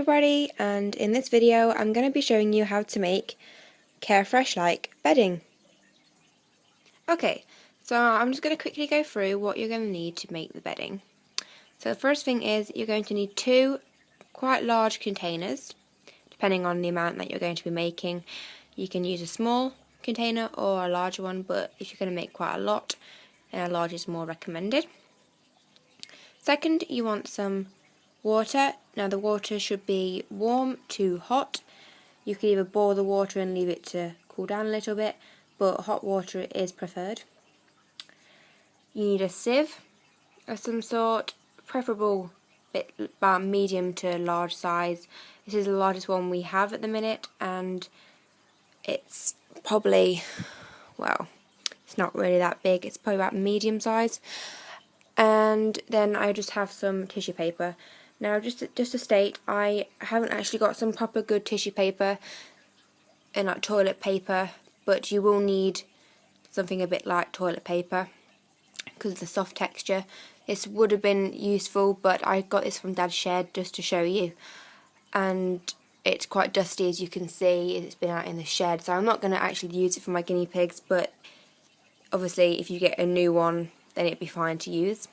everybody, and in this video I'm going to be showing you how to make Carefresh like bedding. Okay, so I'm just going to quickly go through what you're going to need to make the bedding. So the first thing is you're going to need two quite large containers, depending on the amount that you're going to be making. You can use a small container or a larger one, but if you're going to make quite a lot, then a large is more recommended. Second, you want some water. Now the water should be warm to hot. You can either boil the water and leave it to cool down a little bit, but hot water is preferred. You need a sieve of some sort, preferable bit about medium to large size. This is the largest one we have at the minute, and it's probably, well, it's not really that big, it's probably about medium size. And then I just have some tissue paper. Now just to state, I haven't actually got some proper good tissue paper and like toilet paper, but you will need something a bit like toilet paper because of the soft texture. This would have been useful, but I got this from Dad's shed just to show you, and it's quite dusty, as you can see. It's been out in the shed, so I'm not going to actually use it for my guinea pigs, but obviously if you get a new one then it'd be fine to use.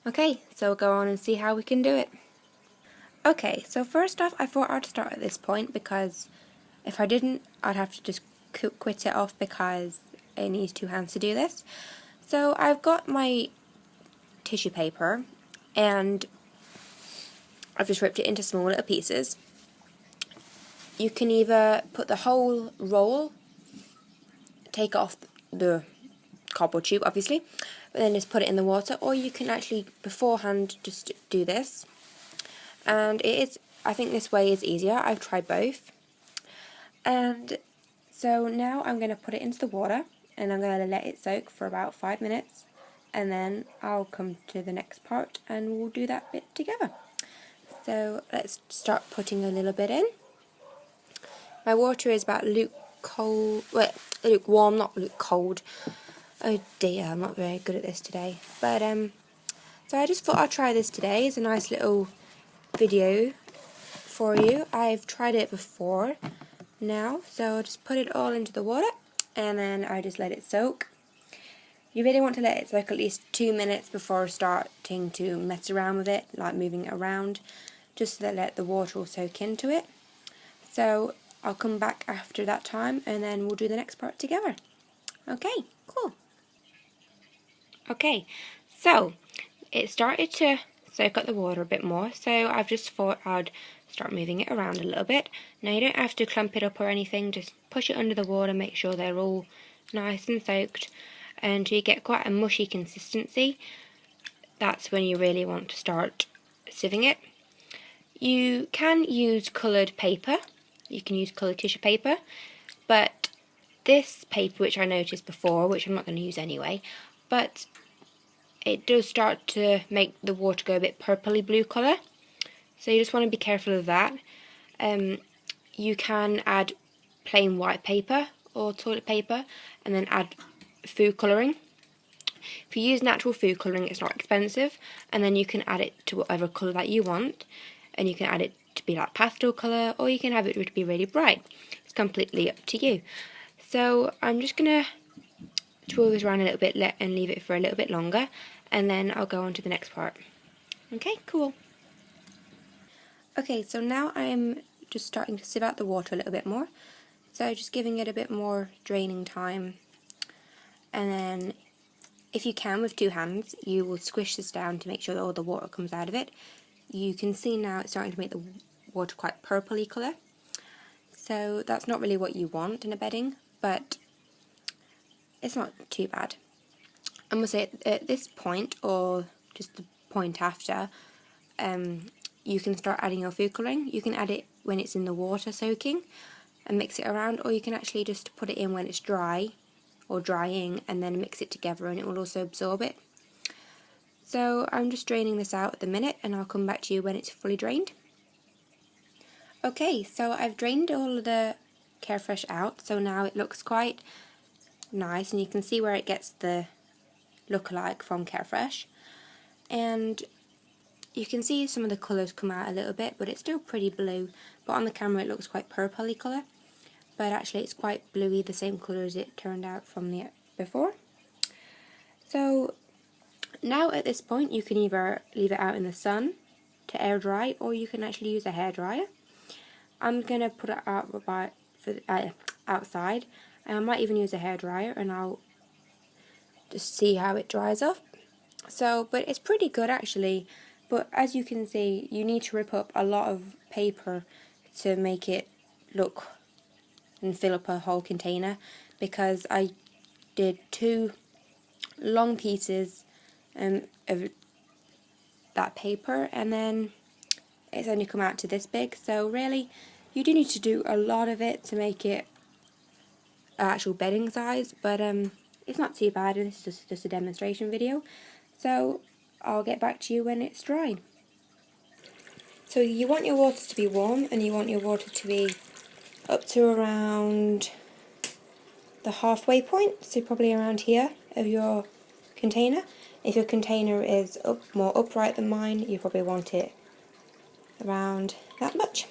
Okay, so we'll go on and see how we can do it. Okay, so first off, I thought I'd start at this point because if I didn't, I'd have to just quit it off because it needs two hands to do this. So I've got my tissue paper and I've just ripped it into small little pieces. You can either put the whole roll, take off the cardboard tube obviously, but then just put it in the water, or you can actually beforehand just do this. And it is, I think this way is easier. I've tried both. And so now I'm going to put it into the water and I'm going to let it soak for about 5 minutes, and then I'll come to the next part and we'll do that bit together. So let's start putting a little bit in. My water is about lukewarm, not cold. Oh dear, I'm not very good at this today. But so I just thought I'd try this today. It's a nice little video for you. I've tried it before now, so I'll just put it all into the water and then I just let it soak. You really want to let it soak at least 2 minutes before starting to mess around with it, like moving it around, just to let the water all soak into it. So I'll come back after that time and then we'll do the next part together. Okay, cool. Okay, so it started to soak up the water a bit more, so I've just thought I'd start moving it around a little bit. Now you don't have to clump it up or anything, just push it under the water, make sure they're all nice and soaked, and until you get quite a mushy consistency. That's when you really want to start sieving it. You can use coloured paper, you can use coloured tissue paper, but this paper, which I noticed before, which I'm not going to use anyway, but it does start to make the water go a bit purpley blue colour, so you just want to be careful of that. You can add plain white paper or toilet paper and then add food colouring. If you use natural food colouring, it's not expensive, and then you can add it to whatever colour that you want, and you can add it to be like pastel colour, or you can have it to be really bright. It's completely up to you. So I'm just going to twirl this around a little bit and leave it for a little bit longer, and then I'll go on to the next part. Okay, cool. Okay, so now I'm just starting to sieve out the water a little bit more, so just giving it a bit more draining time, and then if you can with two hands you will squish this down to make sure that all the water comes out of it. You can see now it's starting to make the water quite purpley colour, so that's not really what you want in a bedding, but it's not too bad. I must say at this point, or just the point after, you can start adding your food colouring. You can add it when it's in the water soaking and mix it around, or you can actually just put it in when it's dry or drying and then mix it together, and it will also absorb it. So I'm just draining this out at the minute and I'll come back to you when it's fully drained. Okay, so I've drained all of the Carefresh out, so now it looks quite nice and you can see where it gets the look-alike from Carefresh. And you can see some of the colours come out a little bit, but it's still pretty blue. But on the camera it looks quite purpley colour, but actually it's quite bluey, the same colour as it turned out from the before. So now at this point you can either leave it out in the sun to air dry, or you can actually use a hairdryer. I'm going to put it out outside, and I might even use a hairdryer, and I'll just see how it dries off. So, but it's pretty good actually, but as you can see, you need to rip up a lot of paper to make it look and fill up a whole container, because I did 2 long pieces of that paper, and then it's only come out to this big. So really you do need to do a lot of it to make it actual bedding size, but it's not too bad. This is just a demonstration video, so I'll get back to you when it's dry. So you want your water to be warm, and you want your water to be up to around the halfway point, so probably around here of your container. If your container is more upright than mine, you probably want it around that much.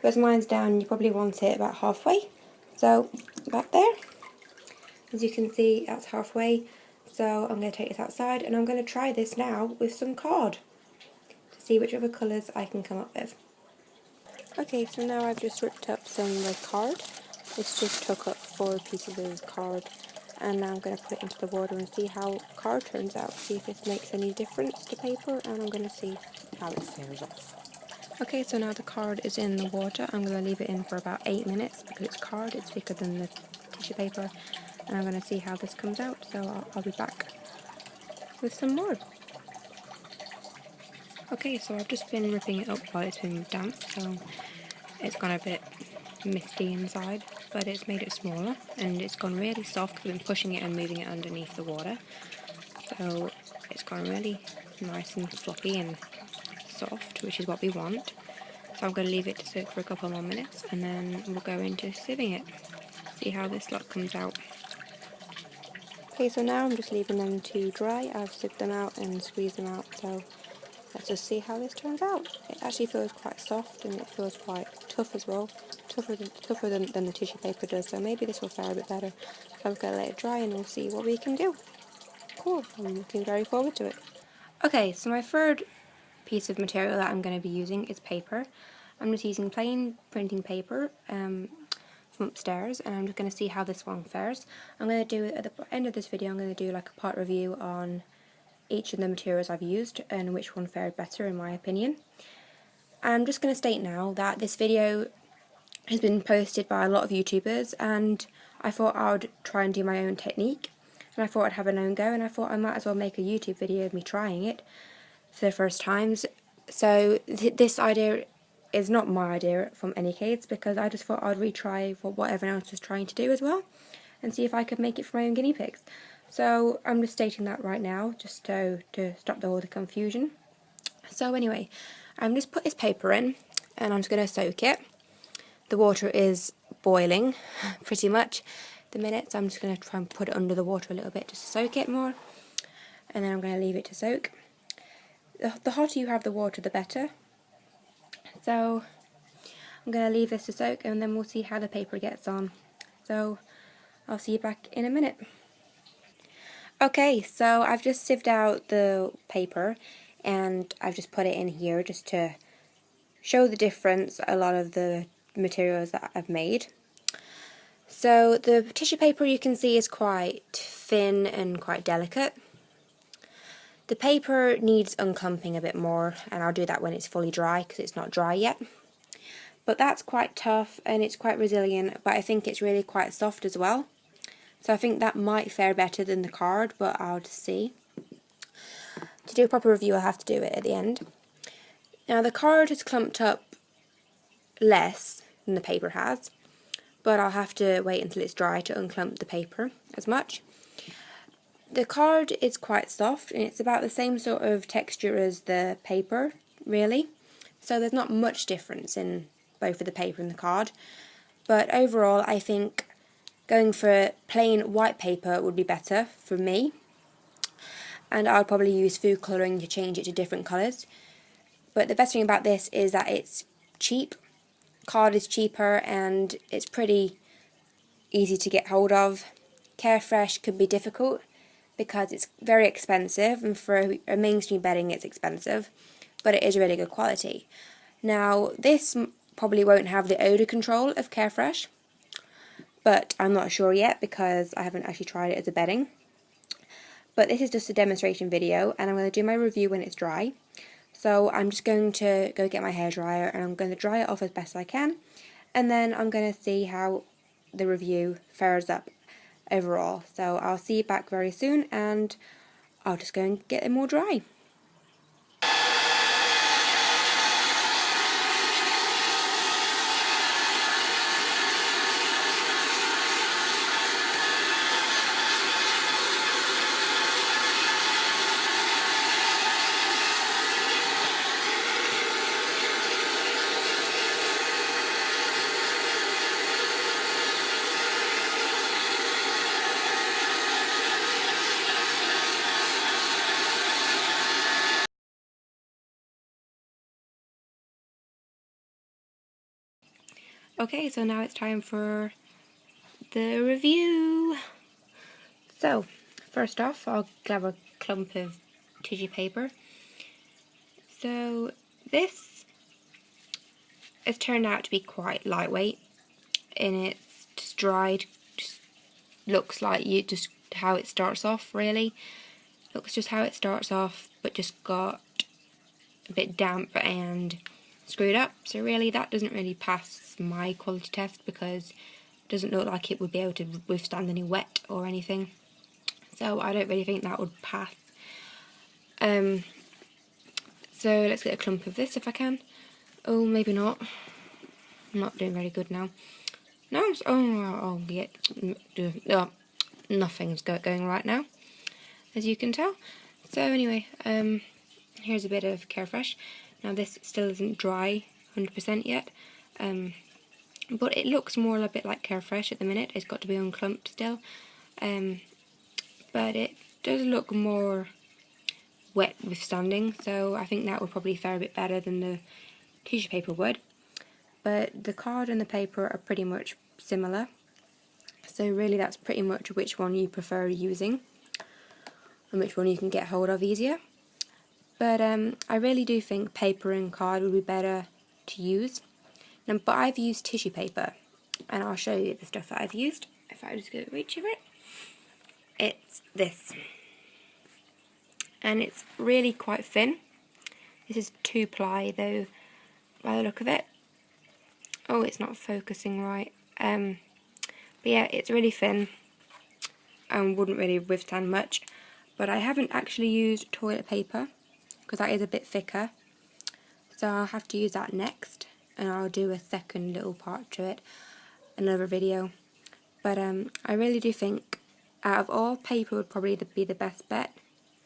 Whereas mine's down, you probably want it about halfway, so about there. As you can see, that's halfway. So I'm going to take this outside, and I'm going to try this now with some card to see which other colours I can come up with. Okay, so now I've just ripped up some red card. This just took up 4 pieces of card, and now I'm going to put it into the water and see how card turns out, see if this makes any difference to paper, and I'm going to see how it fares off. Okay, so now the card is in the water. I'm going to leave it in for about 8 minutes because it's card, it's thicker than the tissue paper, and I'm going to see how this comes out, so I'll be back with some more. Okay, so I've just been ripping it up while it's been damp, so it's gone a bit misty inside, but it's made it smaller, and it's gone really soft because I've been pushing it and moving it underneath the water, so it's gone really nice and floppy and soft, which is what we want. So I'm going to leave it to soak for a couple more minutes, and then we'll go into sieving it, see how this lot comes out. Okay, so now I'm just leaving them to dry. I've sieved them out and squeezed them out, so let's just see how this turns out. It actually feels quite soft, and it feels quite tough as well, tougher than the tissue paper does, so maybe this will fare a bit better. So I'm going to let it dry and we'll see what we can do. Cool, I'm looking very forward to it. Okay, so my third piece of material that I'm going to be using is paper. I'm just using plain printing paper from upstairs, and I'm just going to see how this one fares. I'm going to do, at the end of this video, I'm going to do like a part review on each of the materials I've used and which one fared better in my opinion. I'm just going to state now that this video has been posted by a lot of YouTubers, and I thought I would try and do my own technique, and I thought I'd have an own go, and I thought I might as well make a YouTube video of me trying it for the first times. So this idea is not my idea from any case, because I just thought I'd retry what everyone else was trying to do as well, and see if I could make it for my own guinea pigs. So I'm just stating that right now, just to stop all the confusion. So anyway, I'm just put this paper in, and I'm just going to soak it. The water is boiling, pretty much, the minute, so I'm just going to try and put it under the water a little bit just to soak it more, and then I'm going to leave it to soak. The hotter you have the water, the better. So I'm going to leave this to soak, and then we'll see how the paper gets on. So I'll see you back in a minute. Okay, so I've just sieved out the paper, and I've just put it in here just to show the difference, a lot of the materials that I've made. So the tissue paper, you can see, is quite thin and quite delicate. The paper needs unclumping a bit more, and I'll do that when it's fully dry because it's not dry yet. But that's quite tough, and it's quite resilient, but I think it's really quite soft as well. So I think that might fare better than the card, but I'll just see. To do a proper review, I'll have to do it at the end. Now the card has clumped up less than the paper has, but I'll have to wait until it's dry to unclump the paper as much. The card is quite soft, and it's about the same sort of texture as the paper, really. So there's not much difference in both of the paper and the card. But overall, I think going for plain white paper would be better for me. and I'll probably use food colouring to change it to different colours. But the best thing about this is that it's cheap. Card is cheaper and it's pretty easy to get hold of. Carefresh could be difficult because it's very expensive, and for a mainstream bedding it's expensive, but it is really good quality. Now this probably won't have the odour control of Carefresh, but I'm not sure yet because I haven't actually tried it as a bedding. But this is just a demonstration video, and I'm going to do my review when it's dry. So I'm just going to go get my hairdryer and I'm going to dry it off as best I can, and then I'm going to see how the review fares up overall. So I'll see you back very soon, and I'll just go and get them all dry. Okay, so now it's time for the review. So, first off, I'll grab a clump of tissue paper. So, this has turned out to be quite lightweight, and it's just dried, just looks like just how it starts off, really. Looks just how it starts off, but just got a bit damp and screwed up. So really that doesn't really pass my quality test because it doesn't look like it would be able to withstand any wet or anything. So I don't really think that would pass. So let's get a clump of this if I can. Oh, maybe not. I'm not doing very good now. No, oh yeah. Oh, nothing's going right now, as you can tell. So anyway, here's a bit of Carefresh. Now this still isn't dry 100% yet, but it looks more a bit like Carefresh at the minute. It's got to be unclumped still, but it does look more wet withstanding, so I think that would probably fare a bit better than the tissue paper would. But the card and the paper are pretty much similar, so really that's pretty much which one you prefer using and which one you can get hold of easier. But I really do think paper and card would be better to use. Now, but I've used tissue paper, and I'll show you the stuff that I've used. If I just go reach of it, it's this, and it's really quite thin. This is 2-ply though, by the look of it. Oh, it's not focusing right. But yeah, it's really thin and wouldn't really withstand much. But I haven't actually used toilet paper because that is a bit thicker, so I'll have to use that next, and I'll do a second little part to it, another video. But I really do think out of all, paper would probably be the best bet,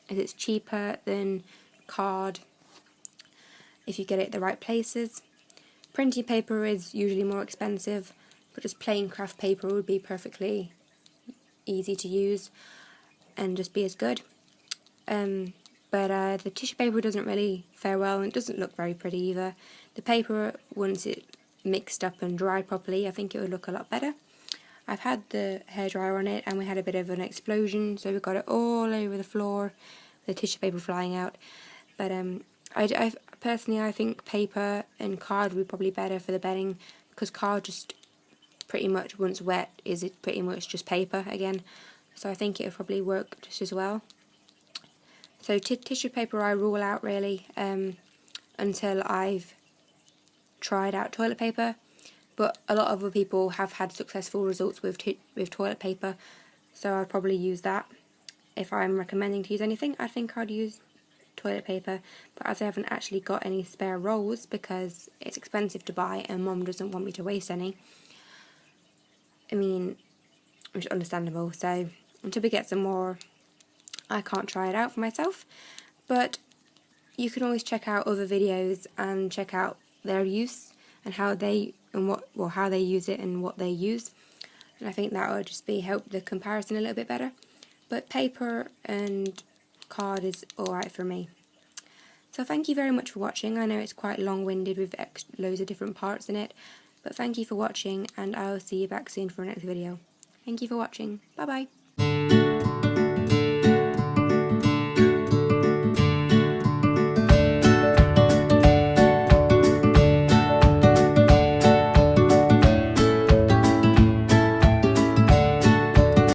as it's cheaper than card if you get it at the right places. Printing paper is usually more expensive, but just plain craft paper would be perfectly easy to use and just be as good. But the tissue paper doesn't really fare well, and it doesn't look very pretty either. The paper, once it mixed up and dried properly, I think it would look a lot better. I've had the hairdryer on it and we had a bit of an explosion, so we got it all over the floor, the tissue paper flying out. But I personally, I think paper and card would be probably better for the bedding, because card just pretty much, once wet, is it pretty much just paper again. So I think it would probably work just as well. So tissue paper I rule out really until I've tried out toilet paper, but a lot of other people have had successful results with toilet paper, so I'd probably use that. If I'm recommending to use anything, I think I'd use toilet paper, but as I haven't actually got any spare rolls because it's expensive to buy and Mum doesn't want me to waste any, I mean, which is understandable, so until we get some more, I can't try it out for myself. But you can always check out other videos and check out their use and how they how they use it and what they use, and I think that would just help the comparison a little bit better. But paper and card is alright for me. So thank you very much for watching. I know it's quite long-winded with loads of different parts in it, but thank you for watching, and I'll see you back soon for the next video. Thank you for watching. Bye bye.